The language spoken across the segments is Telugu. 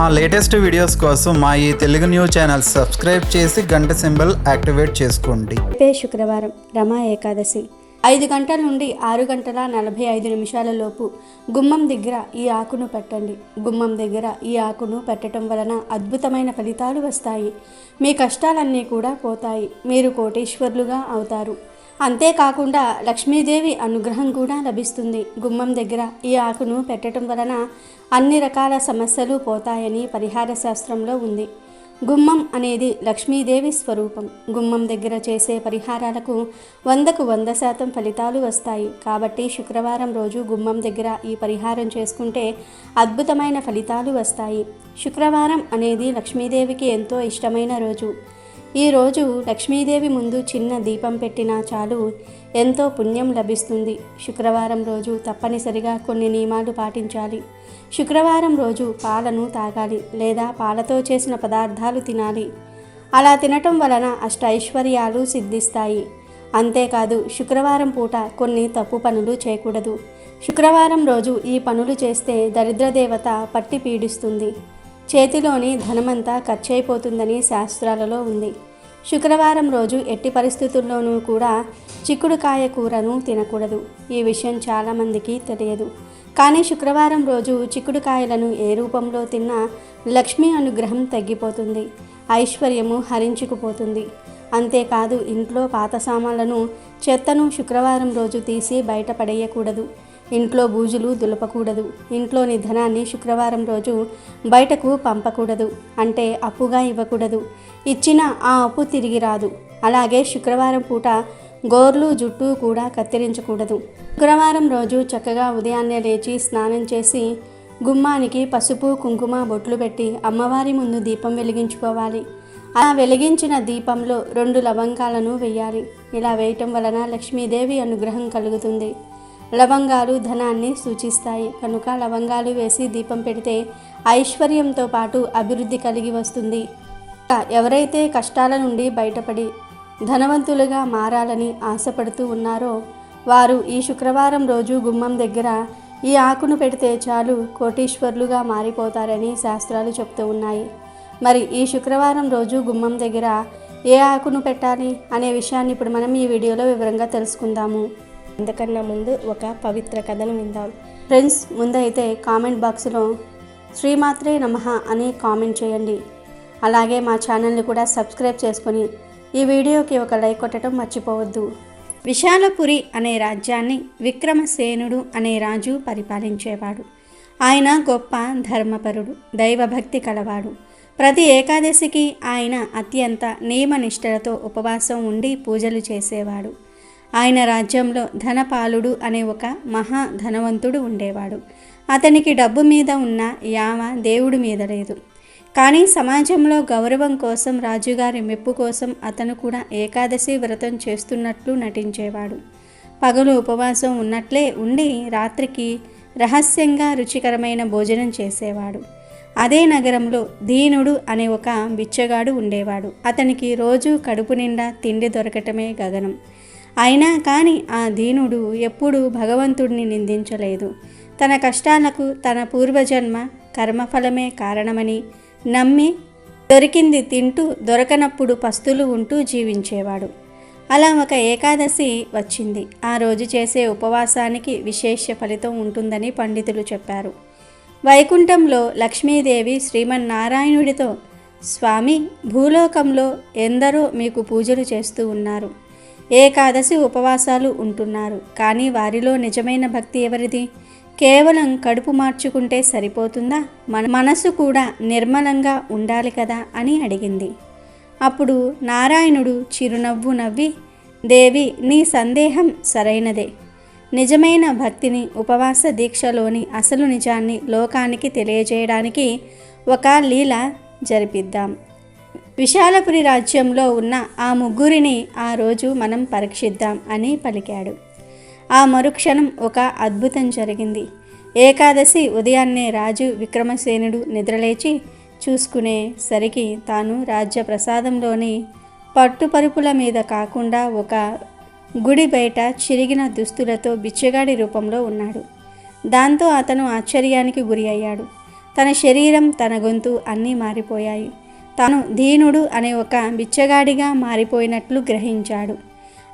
మా లేటెస్ట్ వీడియోస్ కోసం మా ఈ తెలుగు న్యూస్ ఛానల్ సబ్స్క్రైబ్ చేసి గంట సింబల్ యాక్టివేట్ చేసుకోండి. శుక్రవారం రమా ఏకాదశి 5 గంటల నుండి 6 గంటల 45 నిమిషాల లోపు గుమ్మం దగ్గర ఈ ఆకును పెట్టండి. గుమ్మం దగ్గర ఈ ఆకును పెట్టడం వలన అద్భుతమైన ఫలితాలు వస్తాయి. మీ కష్టాలన్నీ కూడా పోతాయి. మీరు కోటీశ్వరులుగా అవుతారు. అంతేకాకుండా లక్ష్మీదేవి అనుగ్రహం కూడా లభిస్తుంది. గుమ్మం దగ్గర ఈ ఆకును పెట్టడం వలన అన్ని రకాల సమస్యలు పోతాయని పరిహార శాస్త్రంలో ఉంది. గుమ్మం అనేది లక్ష్మీదేవి స్వరూపం. గుమ్మం దగ్గర చేసే పరిహారాలకు 100కు 100% ఫలితాలు వస్తాయి. కాబట్టి శుక్రవారం రోజు గుమ్మం దగ్గర ఈ పరిహారం చేసుకుంటే అద్భుతమైన ఫలితాలు వస్తాయి. శుక్రవారం అనేది లక్ష్మీదేవికి ఎంతో ఇష్టమైన రోజు. ఈ రోజు లక్ష్మీదేవి ముందు చిన్న దీపం పెట్టినా చాలు, ఎంతో పుణ్యం లభిస్తుంది. శుక్రవారం రోజు తప్పనిసరిగా కొన్ని నియమాలు పాటించాలి. శుక్రవారం రోజు పాలను తాగాలి లేదా పాలతో చేసిన పదార్థాలు తినాలి. అలా తినటం వలన అష్టైశ్వర్యాలు సిద్ధిస్తాయి. అంతేకాదు శుక్రవారం పూట కొన్ని తప్పు పనులు చేయకూడదు. శుక్రవారం రోజు ఈ పనులు చేస్తే దరిద్రదేవత పట్టి పీడిస్తుంది. చేతిలోని ధనమంతా ఖర్చయిపోతుందని శాస్త్రాలలో ఉంది. శుక్రవారం రోజు ఎట్టి పరిస్థితుల్లోనూ కూడా చిక్కుడుకాయ కూరను తినకూడదు. ఈ విషయం చాలామందికి తెలియదు. కానీ శుక్రవారం రోజు చిక్కుడుకాయలను ఏ రూపంలో తిన్నా లక్ష్మీ అనుగ్రహం తగ్గిపోతుంది, ఐశ్వర్యము హరించుకుపోతుంది. అంతేకాదు ఇంట్లో పాత సామాన్లను, చెత్తను శుక్రవారం రోజు తీసి బయట పడేయకూడదు. ఇంట్లో బూజులు దులపకూడదు. ఇంట్లోని ధనాన్ని శుక్రవారం రోజు బయటకు పంపకూడదు. అంటే అప్పుగా ఇవ్వకూడదు. ఇచ్చిన ఆ అప్పు తిరిగి రాదు. అలాగే శుక్రవారం పూట గోర్లు జుట్టు కూడా కత్తిరించకూడదు. శుక్రవారం రోజు చక్కగా ఉదయాన్నే లేచి స్నానం చేసి గుమ్మానికి పసుపు కుంకుమ బొట్లు పెట్టి అమ్మవారి ముందు దీపం వెలిగించుకోవాలి. అలా వెలిగించిన దీపంలో 2 లవంగాలను వేయాలి. ఇలా వేయటం వలన లక్ష్మీదేవి అనుగ్రహం కలుగుతుంది. లవంగాలు ధనాన్ని సూచిస్తాయి కనుక లవంగాలు వేసి దీపం పెడితే ఐశ్వర్యంతో పాటు అభివృద్ధి కలిగి వస్తుంది. ఎవరైతే కష్టాల నుండి బయటపడి ధనవంతులుగా మారాలని ఆశపడుతూ ఉన్నారో వారు ఈ శుక్రవారం రోజు గుమ్మం దగ్గర ఈ ఆకును పెడితే చాలు కోటీశ్వరులుగా మారిపోతారని శాస్త్రాలు చెప్తూ ఉన్నాయి. మరి ఈ శుక్రవారం రోజు గుమ్మం దగ్గర ఏ ఆకును పెట్టాలి అనే విషయాన్ని ఇప్పుడు మనం ఈ వీడియోలో వివరంగా తెలుసుకుందాము. అంతకన్నా ముందు ఒక పవిత్ర కథను విందాం. ఫ్రెండ్స్, ముందైతే కామెంట్ బాక్స్లో శ్రీమాత్రే నమః అని కామెంట్ చేయండి. అలాగే మా ఛానల్ని కూడా సబ్స్క్రైబ్ చేసుకొని ఈ వీడియోకి ఒక లైక్ కొట్టడం మర్చిపోవద్దు. విశాలపురి అనే రాజ్యాన్ని విక్రమసేనుడు అనే రాజు పరిపాలించేవాడు. ఆయన గొప్ప ధర్మపరుడు, దైవభక్తి కలవాడు. ప్రతి ఏకాదశికి ఆయన అత్యంత నియమనిష్టలతో ఉపవాసం ఉండి పూజలు చేసేవాడు. ఆయన రాజ్యంలో ధనపాలుడు అనే ఒక మహా ధనవంతుడు ఉండేవాడు. అతనికి డబ్బు మీద ఉన్న యావ దేవుడి మీద లేదు. కానీ సమాజంలో గౌరవం కోసం, రాజుగారి మెప్పు కోసం అతను కూడా ఏకాదశి వ్రతం చేస్తున్నట్లు నటించేవాడు. పగలు ఉపవాసం ఉన్నట్లే ఉండి రాత్రికి రహస్యంగా రుచికరమైన భోజనం చేసేవాడు. అదే నగరంలో దీనుడు అనే ఒక బిచ్చగాడు ఉండేవాడు. అతనికి రోజు కడుపు నిండా తిండి దొరకటమే గగనం. అయినా కానీ ఆ దీనుడు ఎప్పుడూ భగవంతుడిని నిందించలేదు. తన కష్టాలకు తన పూర్వజన్మ కర్మఫలమే కారణమని నమ్మి దొరికింది తింటూ దొరకనప్పుడు పస్తులు ఉంటూ జీవించేవాడు. అలా ఒక ఏకాదశి వచ్చింది. ఆ రోజు చేసే ఉపవాసానికి విశేష ఫలితం ఉంటుందని పండితులు చెప్పారు. వైకుంఠంలో లక్ష్మీదేవి శ్రీమన్నారాయణుడితో, స్వామి, భూలోకంలో ఎందరో మీకు పూజలు చేస్తూ ఉన్నారు, ఏకాదశి ఉపవాసాలు ఉంటున్నారు. కానీ వారిలో నిజమైన భక్తి ఎవరిది? కేవలం కడుపు మార్చుకుంటే సరిపోతుందా? మనసు కూడా నిర్మలంగా ఉండాలి కదా అని అడిగింది. అప్పుడు నారాయణుడు చిరునవ్వు నవ్వి, దేవి, నీ సందేహం సరైనదే. నిజమైన భక్తిని, ఉపవాస దీక్షలోని అసలు నిజాన్ని లోకానికి తెలియజేయడానికి ఒక లీల జరిపిద్దాం. విశాలపురి రాజ్యంలో ఉన్న ఆ ముగ్గురిని ఆ రోజు మనం పరీక్షిద్దాం అని పలికాడు. ఆ మరుక్షణం ఒక అద్భుతం జరిగింది. ఏకాదశి ఉదయాన్నే రాజు విక్రమసేనుడు నిద్రలేచి చూసుకునేసరికి తాను రాజ్య ప్రసాదంలోని పట్టుపరుపుల మీద కాకుండా ఒక గుడి బయట చిరిగిన దుస్తులతో బిచ్చగాడి రూపంలో ఉన్నాడు. దాంతో అతను ఆశ్చర్యానికి గురి అయ్యాడు. తన శరీరం, తన గొంతు అన్నీ మారిపోయాయి. తాను దీనుడు అనే ఒక బిచ్చగాడిగా మారిపోయినట్లు గ్రహించాడు.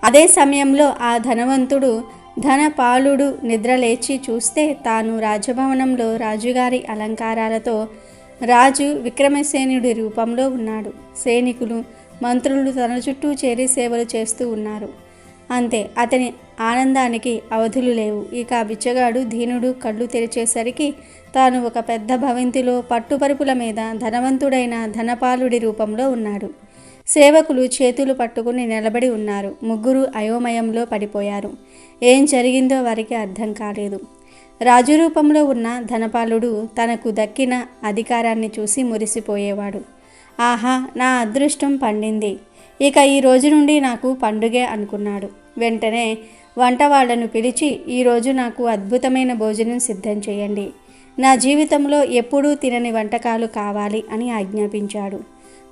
అదే సమయంలో ఆ ధనవంతుడు ధనపాలుడు నిద్రలేచి చూస్తే తాను రాజభవనంలో రాజుగారి అలంకారాలతో రాజు విక్రమసేనుడి రూపంలో ఉన్నాడు. సైనికులు, మంత్రులు తన చుట్టూ చేరి సేవలు చేస్తూ ఉన్నారు. అంతే, అతని ఆనందానికి అవధులు లేవు. ఇక బిచ్చగాడు దీనుడు కళ్ళు తెరిచేసరికి తాను ఒక పెద్ద భవంతిలో పట్టుపరుపుల మీద ధనవంతుడైన ధనపాలుడి రూపంలో ఉన్నాడు. సేవకులు చేతులు పట్టుకుని నిలబడి ఉన్నారు. ముగ్గురు అయోమయంలో పడిపోయారు. ఏం జరిగిందో వారికి అర్థం కాలేదు. రాజు రూపంలో ఉన్న ధనపాలుడు తనకు దక్కిన అధికారాన్ని చూసి మురిసిపోయేవాడు. ఆహా, నా అదృష్టం పండింది, ఇక ఈ రోజు నుండి నాకు పండుగే అనుకున్నాడు. వెంటనే వంట వాళ్లను పిలిచి, ఈరోజు నాకు అద్భుతమైన భోజనం సిద్ధం చేయండి, నా జీవితంలో ఎప్పుడూ తినని వంటకాలు కావాలి అని ఆజ్ఞాపించాడు.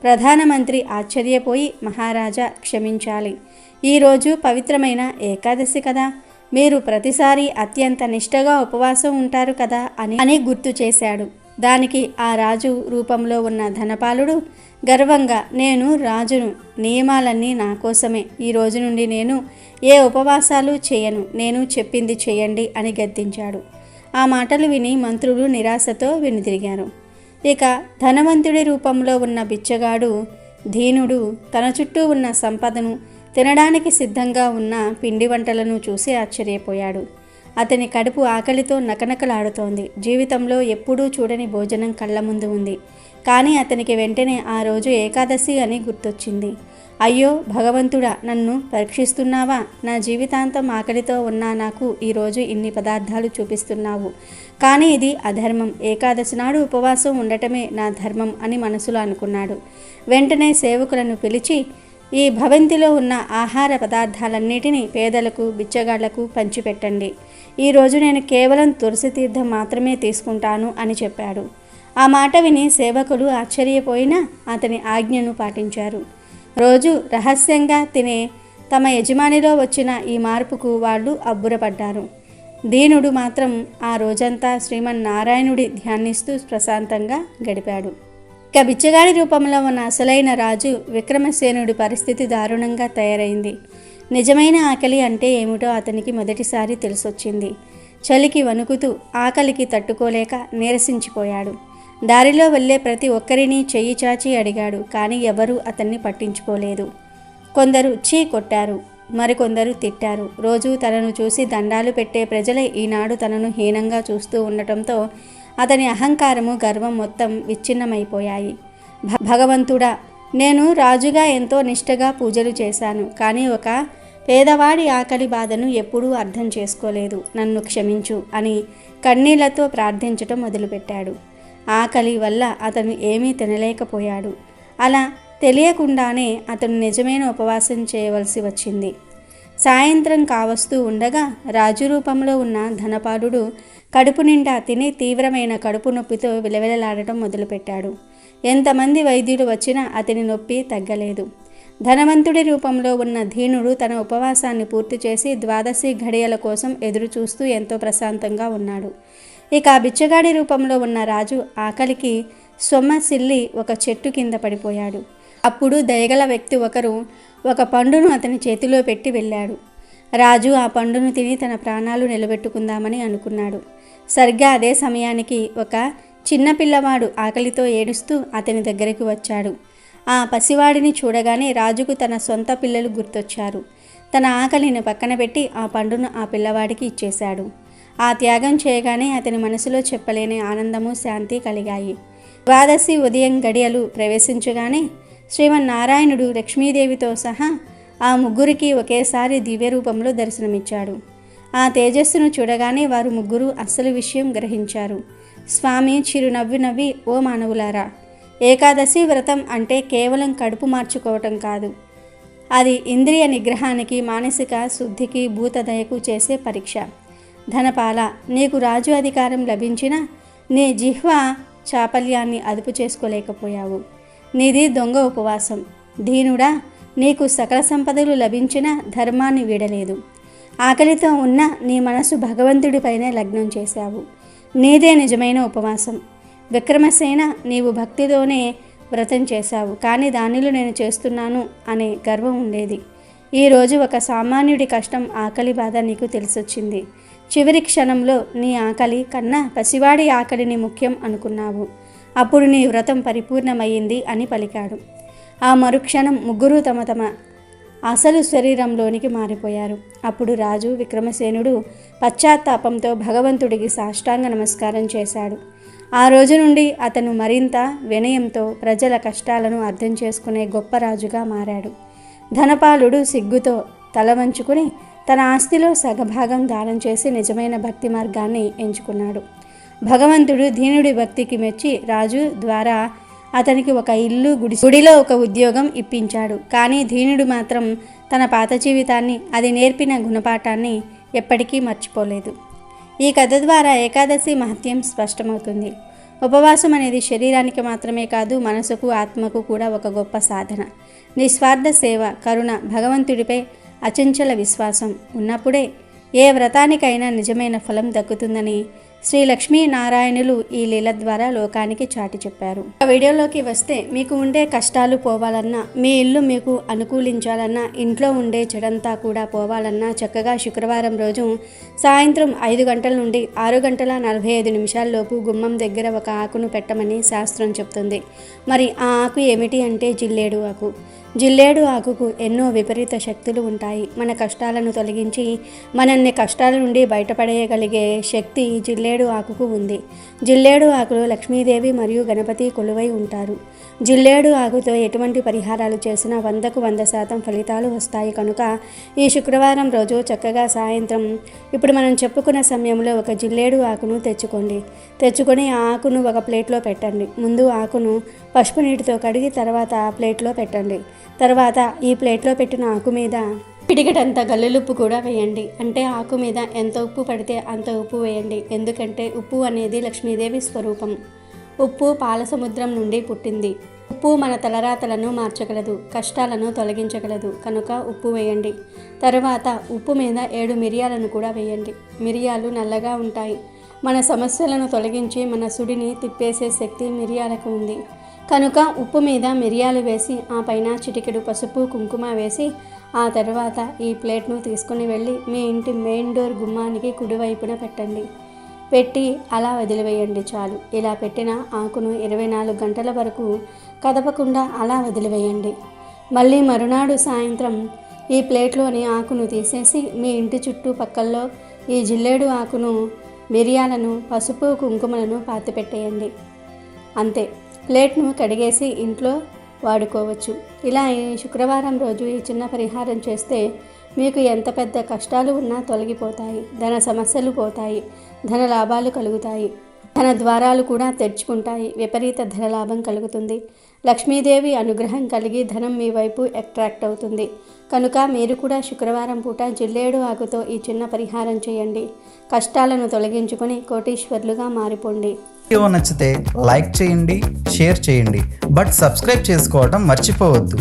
ప్రధానమంత్రి ఆశ్చర్యపోయి, మహారాజా క్షమించాలి, ఈరోజు పవిత్రమైన ఏకాదశి కదా, మీరు ప్రతిసారి అత్యంత నిష్టగా ఉపవాసం ఉంటారు కదా అని గుర్తు చేశాడు. దానికి ఆ రాజు రూపంలో ఉన్న ధనపాలుడు గర్వంగా, నేను రాజును, నియమాలన్నీ నా కోసమే, ఈ రోజు నుండి నేను ఏ ఉపవాసాలు చేయను, నేను చెప్పింది చేయండి అని గద్దించాడు. ఆ మాటలు విని మంత్రులు నిరాశతో వెనుదిరిగారు. ఇక ధనవంతుడి రూపంలో ఉన్న బిచ్చగాడు దీనుడు తన చుట్టూ ఉన్న సంపదను, తినడానికి సిద్ధంగా ఉన్న పిండి వంటలను చూసి ఆశ్చర్యపోయాడు. అతని కడుపు ఆకలితో నకనకలాడుతోంది. జీవితంలో ఎప్పుడూ చూడని భోజనం కళ్ళ ముందు ఉంది. కానీ అతనికి వెంటనే ఆ రోజు ఏకాదశి అని గుర్తొచ్చింది. అయ్యో భగవంతుడా, నన్ను పరీక్షిస్తున్నావా? నా జీవితాంతం ఆకలితో ఉన్నా నాకు ఈరోజు ఇన్ని పదార్థాలు చూపిస్తున్నావు, కానీ ఇది అధర్మం. ఏకాదశి నాడు ఉపవాసం ఉండటమే నా ధర్మం అని మనసులో అనుకున్నాడు. వెంటనే సేవకులను పిలిచి, ఈ భవంతిలో ఉన్న ఆహార పదార్థాలన్నిటినీ పేదలకు, బిచ్చగాళ్లకు పంచిపెట్టండి. ఈరోజు నేను కేవలం తులసి తీర్థం మాత్రమే తీసుకుంటాను అని చెప్పాడు. ఆ మాట విని సేవకులు ఆశ్చర్యపోయినా అతని ఆజ్ఞను పాటించారు. రోజు రహస్యంగా తినే తమ యజమానిలో వచ్చిన ఈ మార్పుకు వాళ్ళు అబ్బురపడ్డారు. దీనుడు మాత్రం ఆ రోజంతా శ్రీమన్నారాయణుడి ధ్యానిస్తూ ప్రశాంతంగా గడిపాడు. ఇక బిచ్చగాడి రూపంలో ఉన్న అసలైన రాజు విక్రమసేనుడి పరిస్థితి దారుణంగా తయారైంది. నిజమైన ఆకలి అంటే ఏమిటో అతనికి మొదటిసారి తెలిసొచ్చింది. చలికి వణుకుతూ, ఆకలికి తట్టుకోలేక నీరసించిపోయాడు. దారిలో వెళ్ళే ప్రతి ఒక్కరిని చెయ్యి చాచి అడిగాడు, కానీ ఎవరూ అతన్ని పట్టించుకోలేదు. కొందరు చీ కొట్టారు, మరికొందరు తిట్టారు. రోజు తనను చూసి దండాలు పెట్టే ప్రజలే ఈనాడు తనను హీనంగా చూస్తూ ఉండటంతో అతని అహంకారము, గర్వం మొత్తం విచ్ఛిన్నమైపోయాయి. భగవంతుడా, నేను రాజుగా ఎంతో నిష్టగా పూజలు చేశాను, కానీ ఒక పేదవాడి ఆకలి బాధను ఎప్పుడూ అర్థం చేసుకోలేదు, నన్ను క్షమించు అని కన్నీళ్లతో ప్రార్థించటం మొదలుపెట్టాడు. ఆకలి వల్ల అతను ఏమీ తినలేకపోయాడు. అలా తెలియకుండానే అతను నిజమైన ఉపవాసం చేయవలసి వచ్చింది. సాయంత్రం కావస్తూ ఉండగా రాజు రూపంలో ఉన్న ధనపాలుడు కడుపు నిండా తిని తీవ్రమైన కడుపు నొప్పితో విలవిలలాడటం మొదలుపెట్టాడు. ఎంతమంది వైద్యులు వచ్చినా అతని నొప్పి తగ్గలేదు. ధనవంతుడి రూపంలో ఉన్న దీనుడు తన ఉపవాసాన్ని పూర్తి చేసి ద్వాదశి ఘడియల కోసం ఎదురు చూస్తూ ఎంతో ప్రశాంతంగా ఉన్నాడు. ఇక బిచ్చగాడి రూపంలో ఉన్న రాజు ఆకలికి సొమ్మసిల్లి ఒక చెట్టు కింద పడిపోయాడు. అప్పుడు దయగల వ్యక్తి ఒకరు ఒక పండును అతని చేతిలో పెట్టి వెళ్ళాడు. రాజు ఆ పండును తిని తన ప్రాణాలు నిలబెట్టుకుందామని అనుకున్నాడు. సరిగ్గా అదే సమయానికి ఒక చిన్న పిల్లవాడు ఆకలితో ఏడుస్తూ అతని దగ్గరికి వచ్చాడు. ఆ పసివాడిని చూడగానే రాజుకు తన సొంత పిల్లలు గుర్తొచ్చారు. తన ఆకలిని పక్కన పెట్టి ఆ పండును ఆ పిల్లవాడికి ఇచ్చేశాడు. ఆ త్యాగం చేయగానే అతని మనసులో చెప్పలేని ఆనందము, శాంతి కలిగాయి. ద్వాదశి ఉదయం గడియలు ప్రవేశించగానే శ్రీమన్నారాయణుడు లక్ష్మీదేవితో సహా ఆ ముగ్గురికి ఒకేసారి దివ్య రూపంలో దర్శనమిచ్చాడు. ఆ తేజస్సును చూడగానే వారు ముగ్గురు అసలు విషయం గ్రహించారు. స్వామి చిరునవ్వు నవ్వి, ఓ మానవులారా, ఏకాదశి వ్రతం అంటే కేవలం కడుపు మార్చుకోవటం కాదు, అది ఇంద్రియ నిగ్రహానికి, మానసిక శుద్ధికి, భూతదయకు చేసే పరీక్ష. ధనపాల, నీకు రాజు అధికారం లభించినా నీ జిహ్వ చాపల్యాన్ని అదుపు చేసుకోలేకపోయావు. నీది దొంగ ఉపవాసం. దీనుడా, నీకు సకల సంపదలు లభించినా ధర్మాన్ని వీడలేదు. ఆకలితో ఉన్న నీ మనసు భగవంతుడిపైనే లగ్నం చేశావు. నీదే నిజమైన ఉపవాసం. విక్రమసేన, నీవు భక్తితోనే వ్రతం చేశావు, కానీ దానిలో నేను చేస్తున్నాను అనే గర్వం ఉండేది. ఈరోజు ఒక సామాన్యుడి కష్టం, ఆకలి బాధ నీకు తెలిసొచ్చింది. చివరి క్షణంలో నీ ఆకలి కన్నా పసివాడి ఆకలిని ముఖ్యం అనుకున్నావు. అప్పుడు నీ వ్రతం పరిపూర్ణమయ్యింది అని పలికాడు. ఆ మరుక్షణం ముగ్గురు తమ తమ అసలు శరీరంలోనికి మారిపోయారు. అప్పుడు రాజు విక్రమసేనుడు పశ్చాత్తాపంతో భగవంతుడికి సాష్టాంగ నమస్కారం చేశాడు. ఆ రోజు నుండి అతను మరింత వినయంతో ప్రజల కష్టాలను అర్థం చేసుకునే గొప్ప రాజుగా మారాడు. ధనపాలుడు సిగ్గుతో తల వంచుకుని తన ఆస్తిలో సగభాగం దానం చేసి నిజమైన భక్తి మార్గాన్ని ఎంచుకున్నాడు. భగవంతుడు దీనుడి భక్తికి మెచ్చి రాజు ద్వారా అతనికి ఒక ఇల్లు, గుడిలో ఒక ఉద్యోగం ఇప్పించాడు. కానీ దీనుడు మాత్రం తన పాత జీవితాన్ని, అది నేర్పిన గుణపాఠాన్ని ఎప్పటికీ మర్చిపోలేదు. ఈ కథ ద్వారా ఏకాదశి మహత్యం స్పష్టమవుతుంది. ఉపవాసం అనేది శరీరానికి మాత్రమే కాదు, మనసుకు, ఆత్మకు కూడా ఒక గొప్ప సాధన. నిస్వార్థ సేవ, కరుణ, భగవంతుడిపై అచంచల విశ్వాసం ఉన్నప్పుడే ఏ వ్రతానికైనా నిజమైన ఫలం దక్కుతుందని శ్రీ లక్ష్మీనారాయణులు ఈ లీల ద్వారా లోకానికి చాటి చెప్పారు. వీడియోలోకి వస్తే, మీకు ఉండే కష్టాలు పోవాలన్నా, మీ ఇల్లు మీకు అనుకూలించాలన్నా, ఇంట్లో ఉండే చెడంతా కూడా పోవాలన్నా చక్కగా శుక్రవారం రోజు సాయంత్రం 5 గంటల నుండి 6 గంటల 45 నిమిషాల్లోపు గుమ్మం దగ్గర ఒక ఆకును పెట్టమని శాస్త్రం చెప్తుంది. మరి ఆ ఆకు ఏమిటి అంటే జిల్లేడు ఆకు. జిల్లేడు ఆకుకు ఎన్నో విపరీత శక్తులు ఉంటాయి. మన కష్టాలను తొలగించి మనల్ని కష్టాల నుండి బయటపడేయగలిగే శక్తి జిల్లేడు ఆకుకు ఉంది. జిల్లేడు ఆకులో లక్ష్మీదేవి మరియు గణపతి కొలువై ఉంటారు. జిల్లేడు ఆకుతో ఎటువంటి పరిహారాలు చేసినా 100కు 100% ఫలితాలు వస్తాయి. కనుక ఈ శుక్రవారం రోజు చక్కగా సాయంత్రం ఇప్పుడు మనం చెప్పుకున్న సమయంలో ఒక జిల్లేడు ఆకును తెచ్చుకొని ఆ ఆకును ఒక ప్లేట్లో పెట్టండి. ముందు ఆకును పసుపు నీటితో కడిగి తర్వాత ప్లేట్లో పెట్టండి. తర్వాత ఈ ప్లేట్లో పెట్టిన ఆకు మీద పిడికెడంత గల్లులుప్పు కూడా వేయండి. అంటే ఆకు మీద ఎంత ఉప్పు పడితే అంత ఉప్పు వేయండి. ఎందుకంటే ఉప్పు అనేది లక్ష్మీదేవి స్వరూపం. ఉప్పు పాల సముద్రం నుండి పుట్టింది. ఉప్పు మన తలరాతలను మార్చగలదు, కష్టాలను తొలగించగలదు. కనుక ఉప్పు వేయండి. తర్వాత ఉప్పు మీద 7 మిరియాలను కూడా వేయండి. మిరియాలు నల్లగా ఉంటాయి. మన సమస్యలను తొలగించి మన సుడిని తిప్పేసే శక్తి మిరియాలకు ఉంది. కనుక ఉప్పు మీద మిరియాలు వేసి ఆ పైన చిటికెడు పసుపు, కుంకుమ వేసి ఆ తర్వాత ఈ ప్లేట్ను తీసుకుని వెళ్ళి మీ ఇంటి మెయిన్ డోర్ గుమ్మానికి కుడివైపున పెట్టండి. పెట్టి అలా వదిలివేయండి చాలు. ఇలా పెట్టిన ఆకును 24 గంటల వరకు కదపకుండా అలా వదిలివేయండి. మళ్ళీ మరునాడు సాయంత్రం ఈ ప్లేట్లోని ఆకును తీసేసి మీ ఇంటి చుట్టూ పక్కల్లో ఈ జిల్లేడు ఆకును, మిరియాలను, పసుపు, కుంకుమలను పాతిపెట్టేయండి. అంతే. ప్లేట్ను కడిగేసి ఇంట్లో వాడుకోవచ్చు. ఇలా ఈ శుక్రవారం రోజు ఈ చిన్న పరిహారం చేస్తే మీకు ఎంత పెద్ద కష్టాలు ఉన్నా తొలగిపోతాయి. ధన సమస్యలు పోతాయి. ధన లాభాలు కలుగుతాయి. ధన ద్వారాలు కూడా తెరుచుకుంటాయి. విపరీత ధనలాభం కలుగుతుంది. లక్ష్మీదేవి అనుగ్రహం కలిగి ధనం మీ వైపు అట్రాక్ట్ అవుతుంది. కనుక మీరు కూడా శుక్రవారం పూట జిల్లేడు ఆకుతో ఈ చిన్న పరిహారం చేయండి. కష్టాలను తొలగించుకొని కోటీశ్వర్లుగా మారిపోండి. వీడియో నచ్చితే లైక్ చేయండి, షేర్ చేయండి, బట్ సబ్స్క్రైబ్ చేసుకోవడం మర్చిపోవద్దు.